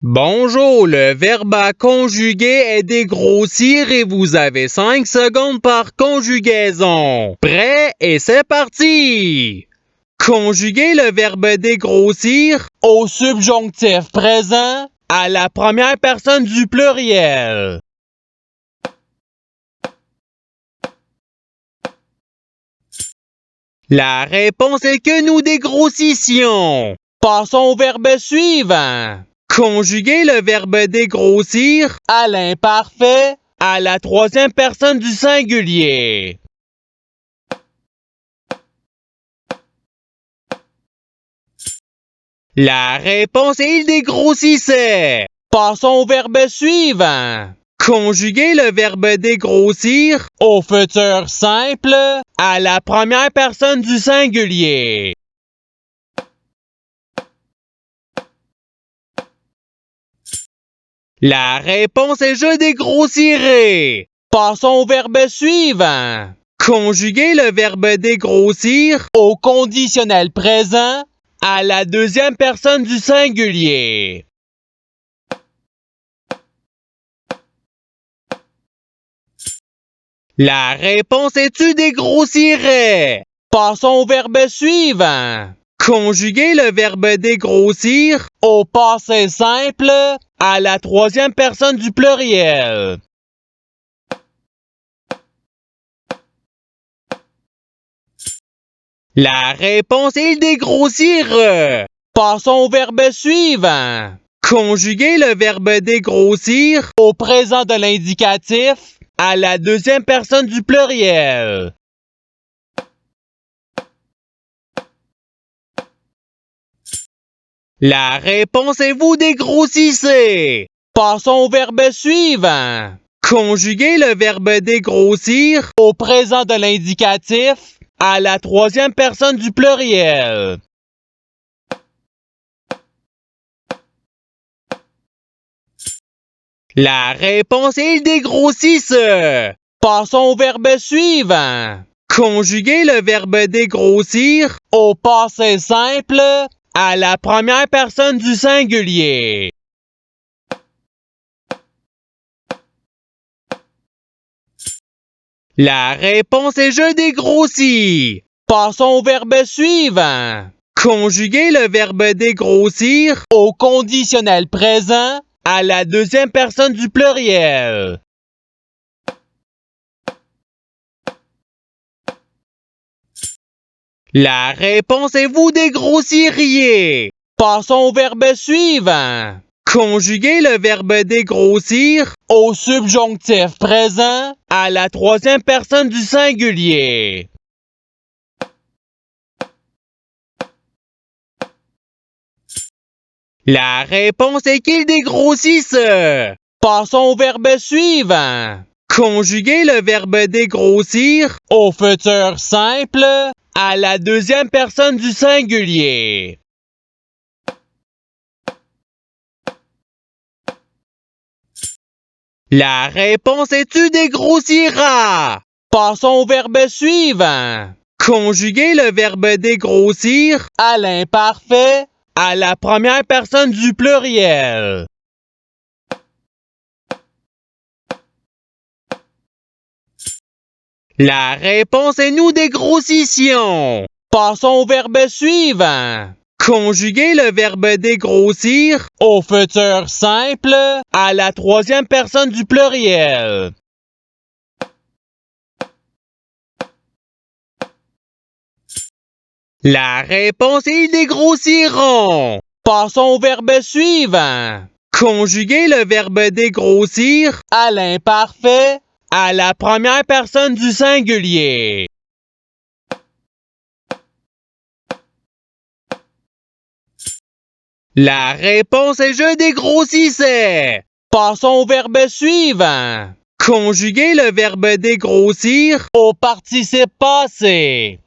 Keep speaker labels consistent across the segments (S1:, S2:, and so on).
S1: Bonjour, le verbe à conjuguer est dégrossir et vous avez 5 secondes par conjugaison. Prêt et c'est parti! Conjuguez le verbe dégrossir au subjonctif présent à la première personne du pluriel. La réponse est que nous dégrossissions. Passons au verbe suivant. Conjuguez le verbe dégrossir à l'imparfait à la troisième personne du singulier. La réponse est il dégrossissait. Passons au verbe suivant. Conjuguez le verbe dégrossir au futur simple à la première personne du singulier. La réponse est je dégrossirai. Passons au verbe suivant. Conjuguez le verbe dégrossir au conditionnel présent à la deuxième personne du singulier. La réponse est tu dégrossirais. Passons au verbe suivant. Conjuguez le verbe dégrossir au passé simple à la troisième personne du pluriel. La réponse est il dégrossir. Passons au verbe suivant. Conjuguez le verbe dégrossir au présent de l'indicatif à la deuxième personne du pluriel. La réponse est vous dégrossissez. Passons au verbe suivant. Conjuguez le verbe dégrossir au présent de l'indicatif à la troisième personne du pluriel. La réponse est il dégrossisse. Passons au verbe suivant. Conjuguez le verbe dégrossir au passé simple à la première personne du singulier. La réponse est je dégrossis. Passons au verbe suivant. Conjuguez le verbe dégrossir au conditionnel présent à la deuxième personne du pluriel. La réponse est vous dégrossiriez. Passons au verbe suivant. Conjuguez le verbe dégrossir au subjonctif présent à la troisième personne du singulier. La réponse est qu'ils dégrossissent. Passons au verbe suivant. Conjuguez le verbe dégrossir au futur simple à la deuxième personne du singulier. La réponse est tu dégrossiras. Passons au verbe suivant. Conjuguez le verbe dégrossir à l'imparfait à la première personne du pluriel. La réponse est nous dégrossissions. Passons au verbe suivant. Conjuguez le verbe dégrossir au futur simple à la troisième personne du pluriel. La réponse est ils dégrossiront. Passons au verbe suivant. Conjuguez le verbe dégrossir à l'imparfait à la première personne du singulier. La réponse est je dégrossissais. Passons au verbe suivant. Conjuguez le verbe dégrossir au participe passé.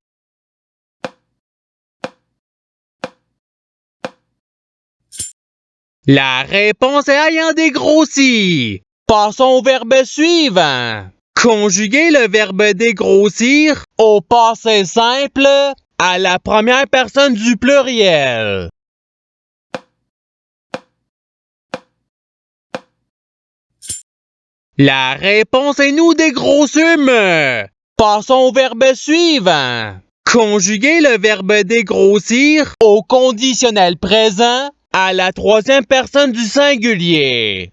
S1: La réponse est ayant dégrossi. Passons au verbe suivant. Conjuguez le verbe dégrossir au passé simple à la première personne du pluriel. La réponse est nous dégrossîmes. Passons au verbe suivant. Conjuguer le verbe dégrossir au conditionnel présent à la troisième personne du singulier.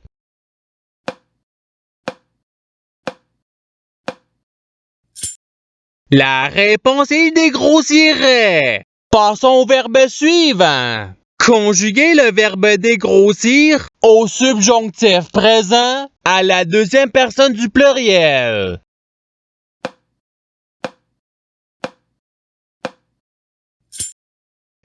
S1: La réponse est dégrossirait. Passons au verbe suivant. Conjuguer le verbe dégrossir au subjonctif présent à la deuxième personne du pluriel.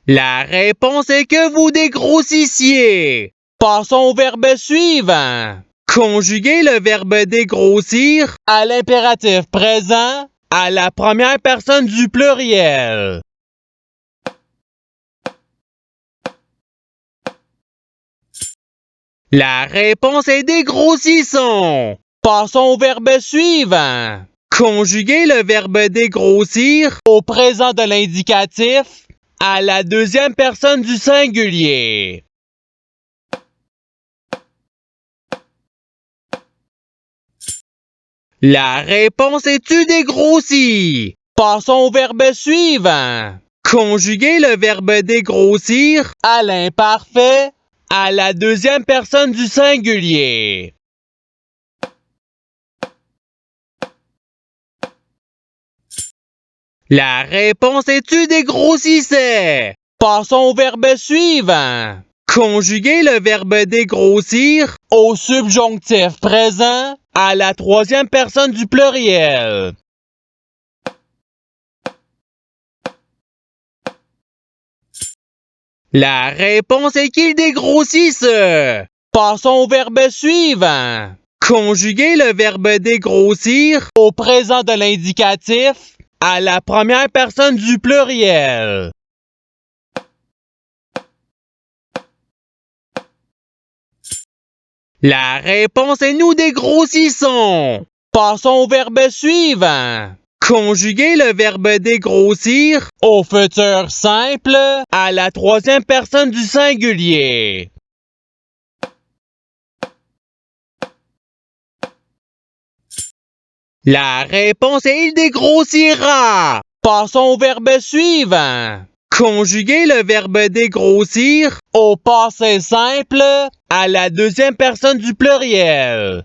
S1: La réponse est que vous dégrossissiez. Passons au verbe suivant. Conjuguer le verbe dégrossir à l'impératif présent à la première personne du pluriel. La réponse est dégrossissons. Passons au verbe suivant. Conjuguer le verbe dégrossir au présent de l'indicatif à la deuxième personne du singulier. La réponse est-tu dégrossi? Passons au verbe suivant. Conjuguer le verbe dégrossir à l'imparfait à la deuxième personne du singulier. La réponse est-tu dégrossissait? Passons au verbe suivant. Conjuguer le verbe dégrossir au subjonctif présent à la troisième personne du pluriel. La réponse est qu'il dégrossisse. Passons au verbe suivant. Conjuguer le verbe dégrossir au présent de l'indicatif à la première personne du pluriel. La réponse est nous dégrossissons. Passons au verbe suivant. Conjuguer le verbe dégrossir au futur simple à la troisième personne du singulier. La réponse est il dégrossira. Passons au verbe suivant. Conjuguer le verbe dégrossir au passé simple à la deuxième personne du pluriel.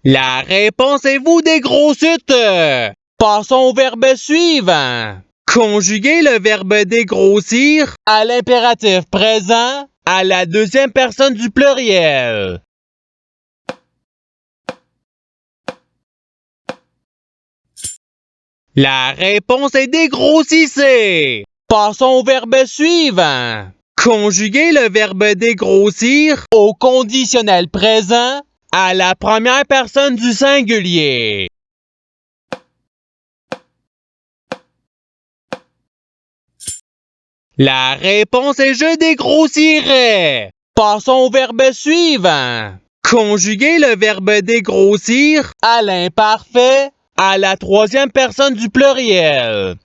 S1: La réponse est vous dégrossite. Passons au verbe suivant. Conjuguer le verbe dégrossir à l'impératif présent à la deuxième personne du pluriel. La réponse est dégrossissez. Passons au verbe suivant. Conjuguer le verbe dégrossir au conditionnel présent à la première personne du singulier. La réponse est je dégrossirai. Passons au verbe suivant. Conjuguer le verbe dégrossir à l'imparfait à la troisième personne du pluriel.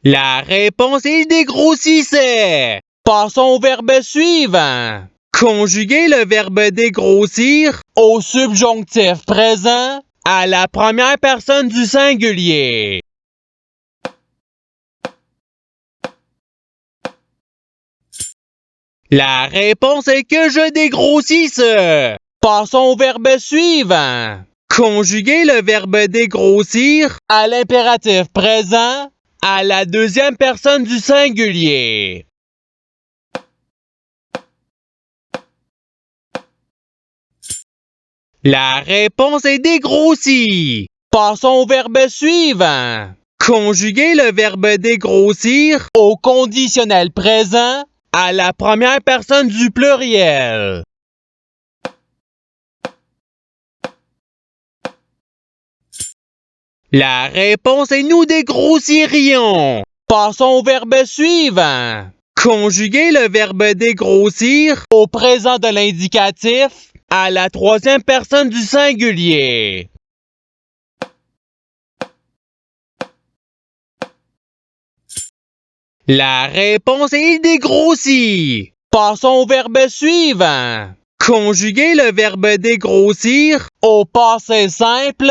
S1: La réponse est dégrossissait. Passons au verbe suivant. Conjuguer le verbe dégrossir au subjonctif présent à la première personne du singulier. La réponse est que je dégrossisse. Passons au verbe suivant. Conjuguer le verbe dégrossir à l'impératif présent à la deuxième personne du singulier. La réponse est dégrossie. Passons au verbe suivant. Conjuguer le verbe dégrossir au conditionnel présent à la première personne du pluriel. La réponse est nous dégrossirions. Passons au verbe suivant. Conjuguer le verbe dégrossir au présent de l'indicatif à la troisième personne du singulier. La réponse est il dégrossit. Passons au verbe suivant. Conjuguez le verbe dégrossir au passé simple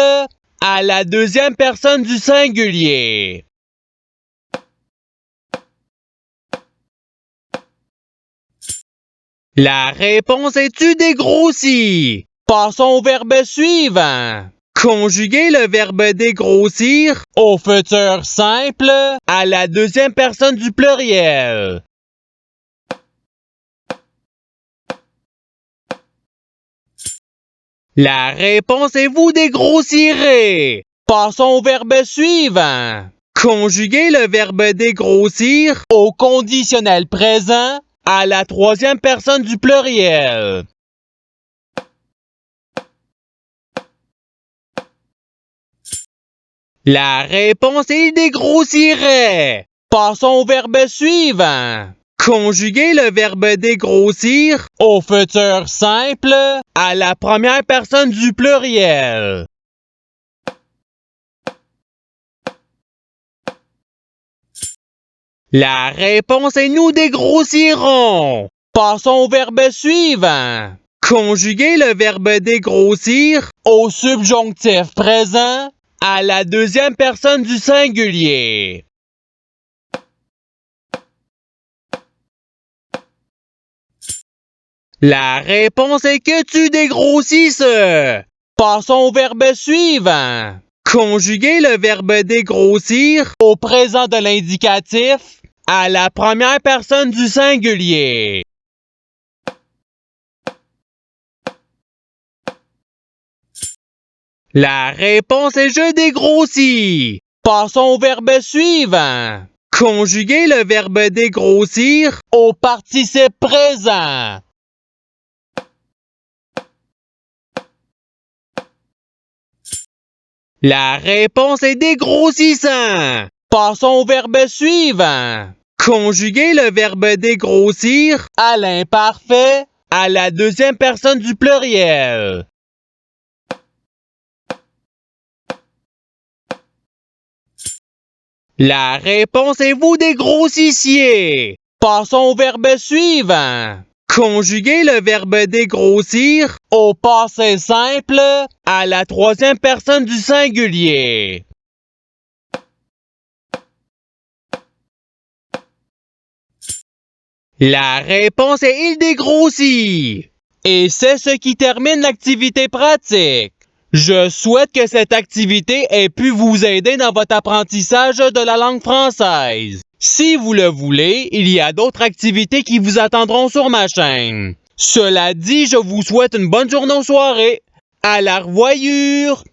S1: à la deuxième personne du singulier. La réponse est tu dégrossis. Passons au verbe suivant. Conjuguez le verbe dégrossir au futur simple à la deuxième personne du pluriel. La réponse est vous dégrossirez. Passons au verbe suivant. Conjuguez le verbe dégrossir au conditionnel présent à la troisième personne du pluriel. La réponse est il dégrossirait. Passons au verbe suivant. Conjuguez le verbe dégrossir au futur simple à la première personne du pluriel. La réponse est nous dégrossirons. Passons au verbe suivant. Conjuguez le verbe dégrossir au subjonctif présent à la deuxième personne du singulier. La réponse est que tu dégrossisses. Passons au verbe suivant. Conjuguez le verbe dégrossir au présent de l'indicatif à la première personne du singulier. La réponse est je dégrossis. Passons au verbe suivant. Conjuguez le verbe dégrossir au participe présent. La réponse est dégrossissant. Passons au verbe suivant. Conjuguez le verbe dégrossir à l'imparfait à la deuxième personne du pluriel. La réponse est vous dégrossissiez. Passons au verbe suivant. Conjuguez le verbe dégrossir au passé simple à la troisième personne du singulier. La réponse est il dégrossit. Et c'est ce qui termine l'activité pratique. Je souhaite que cette activité ait pu vous aider dans votre apprentissage de la langue française. Si vous le voulez, il y a d'autres activités qui vous attendront sur ma chaîne. Cela dit, je vous souhaite une bonne journée ou soirée. À la revoyure!